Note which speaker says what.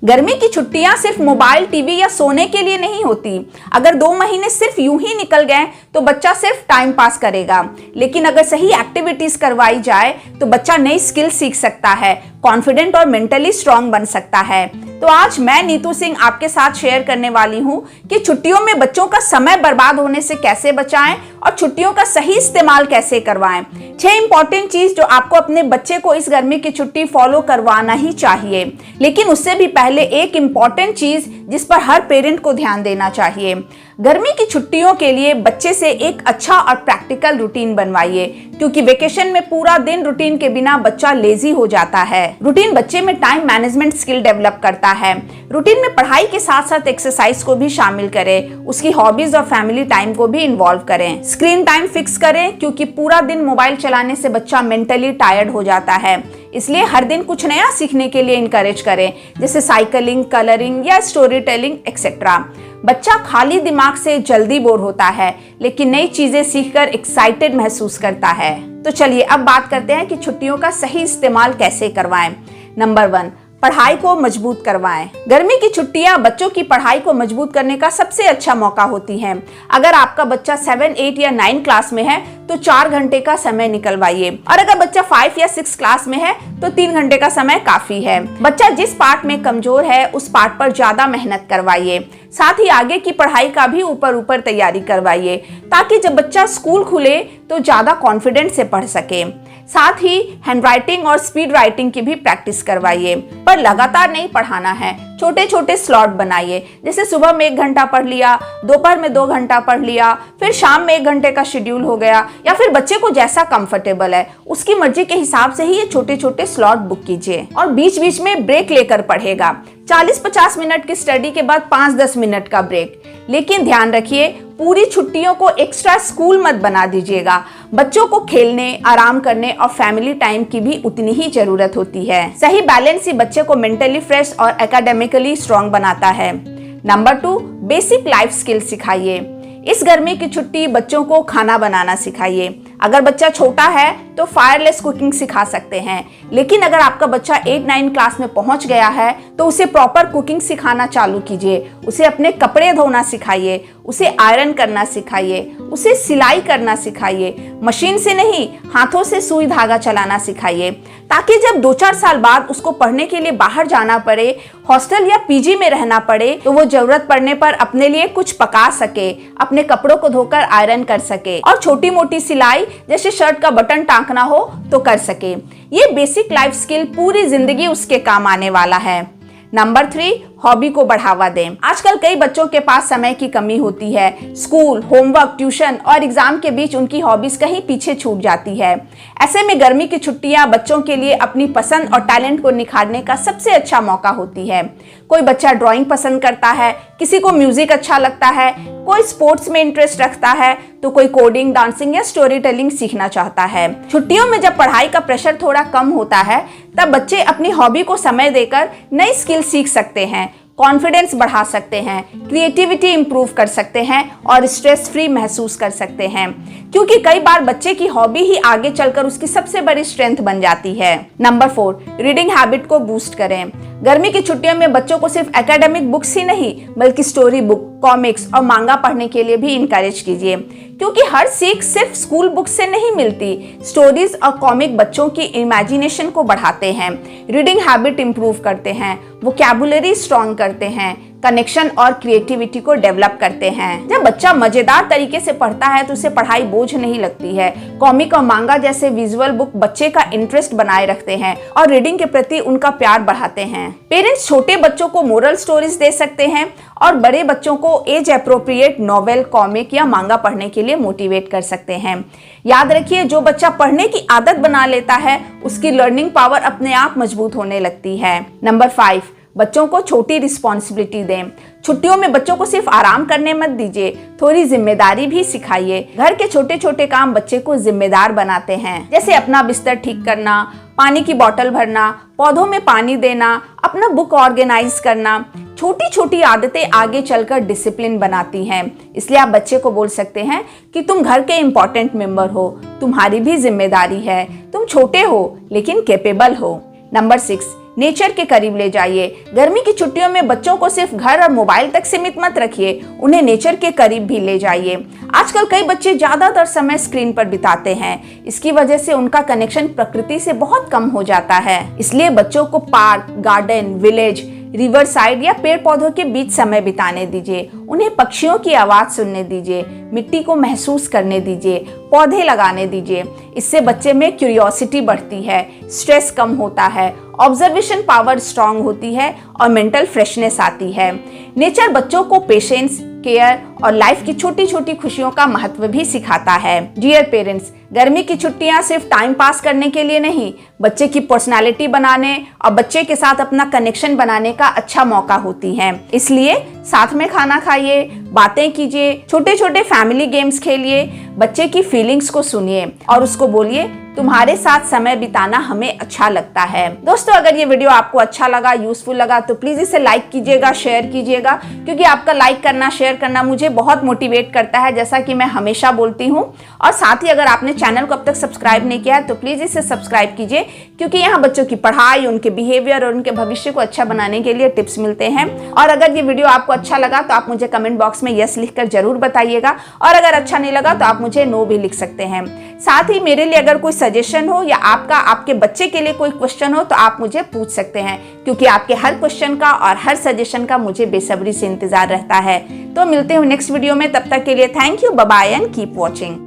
Speaker 1: गर्मी की छुट्टियां सिर्फ मोबाइल, टीवी या सोने के लिए नहीं होती। अगर 2 महीने सिर्फ यूं ही निकल गए तो बच्चा सिर्फ टाइम पास करेगा, लेकिन अगर सही एक्टिविटीज करवाई जाए तो बच्चा नई स्किल सीख सकता है, कॉन्फिडेंट और मेंटली स्ट्रांग बन सकता है। तो आज मैं नीतू सिंह आपके साथ शेयर करने वाली हूं कि छुट्टियों में बच्चों का समय बर्बाद होने से कैसे बचाएं और छुट्टियों का सही इस्तेमाल कैसे करवाएं। 6 इंपॉर्टेंट चीज जो आपको अपने बच्चे को इस गर्मी की छुट्टी फॉलो करवाना ही चाहिए। लेकिन उससे भी पहले एक इंपॉर्टेंट चीज जिस पर हर पेरेंट को ध्यान देना चाहिए। गर्मी की छुट्टियों के लिए बच्चे से एक अच्छा और प्रैक्टिकल रूटीन बनवाइए, क्योंकि वेकेशन में पूरा दिन रूटीन के बिना बच्चा लेजी हो जाता है। रूटीन बच्चे में टाइम मैनेजमेंट स्किल डेवलप करता है। रूटीन में पढ़ाई के साथ साथ एक्सरसाइज को भी शामिल करें, उसकी हॉबीज और फैमिली टाइम को भी इन्वॉल्व करें। स्क्रीन टाइम फिक्स करें, क्योंकि पूरा दिन मोबाइल चलाने से बच्चा मेंटली टायर्ड हो जाता है। इसलिए हर दिन कुछ नया सीखने के लिए इनकरेज करें, जैसे साइकिलिंग, कलरिंग या स्टोरी टेलिंग एक्सेट्रा। बच्चा खाली दिमाग से जल्दी बोर होता है, लेकिन नई चीजें सीखकर एक्साइटेड महसूस करता है। तो चलिए अब बात करते हैं कि छुट्टियों का सही इस्तेमाल कैसे करवाएं। नंबर 1, पढ़ाई को मजबूत करवाएं। गर्मी की छुट्टियां बच्चों की पढ़ाई को मजबूत करने का सबसे अच्छा मौका होती हैं। अगर आपका बच्चा 7, 8 या 9 क्लास में है तो 4 घंटे का समय निकलवाइए, और अगर बच्चा 5 या 6 क्लास में है तो 3 घंटे का समय काफी है। बच्चा जिस पार्ट में कमजोर है उस पार्ट पर ज्यादा मेहनत करवाइए। साथ ही आगे की पढ़ाई का भी ऊपर तैयारी करवाइए, ताकि जब बच्चा स्कूल खुले तो ज्यादा कॉन्फिडेंस से पढ़ सके। साथ ही हैंड राइटिंग और स्पीड राइटिंग की भी प्रैक्टिस करवाइए, पर लगातार नहीं पढ़ाना है। छोटे छोटे स्लॉट बनाइए, जैसे सुबह में 1 घंटा पढ़ लिया, दोपहर में 2 घंटा पढ़ लिया, फिर शाम में 1 घंटे का शेड्यूल हो गया, या फिर बच्चे को जैसा कंफर्टेबल है उसकी मर्जी के हिसाब से ही ये छोटे छोटे स्लॉट बुक कीजिए। और बीच बीच में ब्रेक लेकर पढ़ेगा। 40-50 मिनट की स्टडी के बाद 5-10 मिनट का ब्रेक। लेकिन ध्यान रखिए, पूरी छुट्टियों को एक्स्ट्रा स्कूल मत बना दीजिएगा। बच्चों को खेलने, आराम करने और फैमिली टाइम की भी उतनी ही जरूरत होती है। सही बैलेंस ही बच्चे को मेंटली फ्रेश और एकेडमिकली स्ट्रांग बनाता है। नंबर 2, बेसिक लाइफ स्किल सिखाइए। इस गर्मी की छुट्टी बच्चों को खाना बनाना सिखाइए। अगर बच्चा छोटा है तो फायरलेस कुकिंग सिखा सकते हैं, लेकिन अगर आपका बच्चा 8-9 क्लास में पहुंच गया है तो उसे प्रॉपर कुकिंग सिखाना चालू कीजिए। उसे अपने कपड़े धोना सिखाइए, उसे आयरन करना सिखाइए, उसे सिलाई करना सिखाइए। मशीन से नहीं, हाथों से सुई धागा चलाना सिखाइए, ताकि जब 2-4 साल बाद उसको पढ़ने के लिए बाहर जाना पड़े, हॉस्टल या पीजी में रहना पड़े, तो वो जरूरत पड़ने पर अपने लिए कुछ पका सके, अपने कपड़ों को धोकर आयरन कर सके, और छोटी मोटी सिलाई जैसे शर्ट का बटन टांकना हो तो कर सके। ये बेसिक लाइफ स्किल पूरी जिंदगी उसके काम आने वाला है। नंबर 3, हॉबी को बढ़ावा दें। आजकल कई बच्चों के पास समय की कमी होती है। स्कूल, होमवर्क, ट्यूशन और एग्जाम के बीच उनकी हॉबीज कहीं पीछे छूट जाती है। ऐसे में गर्मी की छुट्टियां बच्चों के लिए अपनी पसंद और टैलेंट को निखारने का सबसे अच्छा मौका होती है। कोई बच्चा ड्राइंग पसंद करता है, किसी को म्यूजिक अच्छा लगता है, कोई स्पोर्ट्स में इंटरेस्ट रखता है, तो कोई कोडिंग, डांसिंग या स्टोरी टेलिंग सीखना चाहता है। छुट्टियों में जब पढ़ाई का प्रेशर थोड़ा कम होता है तब बच्चे अपनी हॉबी को समय देकर नई स्किल सीख सकते हैं, कॉन्फिडेंस बढ़ा सकते हैं, क्रिएटिविटी इंप्रूव कर सकते हैं और स्ट्रेस फ्री महसूस कर सकते हैं, क्योंकि कई बार बच्चे की हॉबी ही आगे चलकर उसकी सबसे बड़ी स्ट्रेंथ बन जाती है। नंबर 4, रीडिंग हैबिट को बूस्ट करें। गर्मी की छुट्टियों में बच्चों को सिर्फ एकेडमिक बुक्स ही नहीं, बल्कि स्टोरी बुक, कॉमिक्स और मांगा पढ़ने के लिए भी इनकरेज कीजिए, क्योंकि हर सीख सिर्फ स्कूल बुक से नहीं मिलती। स्टोरीज और कॉमिक बच्चों की इमेजिनेशन को बढ़ाते हैं, रीडिंग हैबिट इंप्रूव करते हैं, वोकैबुलरी स्ट्रॉन्ग करते हैं, कनेक्शन और क्रिएटिविटी को डेवलप करते हैं। जब बच्चा मजेदार तरीके से पढ़ता है तो उसे पढ़ाई बोझ नहीं लगती है। कॉमिक और मांगा जैसे विजुअल बुक बच्चे का इंटरेस्ट बनाए रखते हैं और रीडिंग के प्रति उनका प्यार बढ़ाते हैं। पेरेंट्स छोटे बच्चों को मोरल स्टोरीज दे सकते हैं और बड़े बच्चों को एज अप्रोप्रिएट नॉवेल, कॉमिक या मांगा पढ़ने के लिए मोटिवेट कर सकते हैं। याद रखिए, जो बच्चा पढ़ने की आदत बना लेता है उसकी लर्निंग पावर अपने आप मजबूत होने लगती है। नंबर 5, बच्चों को छोटी रिस्पॉन्सिबिलिटी दें। छुट्टियों में बच्चों को सिर्फ आराम करने मत दीजिए, थोड़ी जिम्मेदारी भी सिखाइए। घर के छोटे छोटे काम बच्चे को जिम्मेदार बनाते हैं, जैसे अपना बिस्तर ठीक करना, पानी की बोतल भरना, पौधों में पानी देना, अपना बुक ऑर्गेनाइज करना। छोटी छोटी आदतें आगे चलकर डिसिप्लिन बनाती हैं। इसलिए आप बच्चे को बोल सकते हैं कि तुम घर के इम्पोर्टेंट मेंबर हो, तुम्हारी भी जिम्मेदारी है, तुम छोटे हो लेकिन कैपेबल हो। नंबर 6, नेचर के करीब ले जाइए। गर्मी की छुट्टियों में बच्चों को सिर्फ घर और मोबाइल तक सीमित मत रखिए, उन्हें नेचर के करीब भी ले जाइए। आजकल कई बच्चे ज्यादातर समय स्क्रीन पर बिताते हैं, इसकी वजह से उनका कनेक्शन प्रकृति से बहुत कम हो जाता है। इसलिए बच्चों को park, garden, village, river side या पेड़ पौधों के बीच समय बिताने दीजिए। उन्हें पक्षियों की आवाज सुनने दीजिए, मिट्टी को महसूस करने दीजिए, पौधे लगाने दीजिए। इससे बच्चे में क्यूरियोसिटी बढ़ती है, स्ट्रेस कम होता है, ऑब्जर्वेशन पावर स्ट्रांग होती है और मेंटल फ्रेशनेस आती है। नेचर बच्चों को पेशेंस, केयर और लाइफ की छोटी छोटी खुशियों का महत्व भी सिखाता है। डियर पेरेंट्स, गर्मी की छुट्टियां सिर्फ टाइम पास करने के लिए नहीं, बच्चे की पर्सनालिटी बनाने और बच्चे के साथ अपना कनेक्शन बनाने का अच्छा मौका होती हैं। इसलिए साथ में खाना खाइए, बातें कीजिए, छोटे छोटे फैमिली गेम्स खेलिए, बच्चे की फीलिंग्स को सुनिए और उसको बोलिए तुम्हारे साथ समय बिताना हमें अच्छा लगता है। दोस्तों, अगर ये वीडियो आपको अच्छा लगा, यूजफुल लगा तो प्लीज इसे लाइक कीजिएगा, शेयर कीजिएगा, क्योंकि आपका लाइक करना, शेयर करना मुझे बहुत मोटिवेट करता है, जैसा कि मैं हमेशा बोलती हूँ। और साथ ही अगर आपने चैनल को अब तक सब्सक्राइब नहीं किया है तो प्लीज इसे सब्सक्राइब कीजिए, क्योंकि यहाँ बच्चों की पढ़ाई, उनके बिहेवियर और उनके भविष्य को अच्छा बनाने के लिए टिप्स मिलते हैं। और अगर ये वीडियो आपको अच्छा लगा तो आप मुझे कमेंट बॉक्स में यस लिखकर जरूर बताइएगा, और अगर अच्छा नहीं लगा तो आप मुझे नो भी लिख सकते हैं। साथ ही मेरे लिए अगर कोई सजेशन हो या आपके बच्चे के लिए कोई क्वेश्चन हो तो आप मुझे पूछ सकते हैं, क्योंकि आपके हर क्वेश्चन का और हर सजेशन का मुझे बेसब्री से इंतजार रहता है। तो मिलते हैं नेक्स्ट वीडियो में, तब तक के लिए thank you, bye bye and keep watching.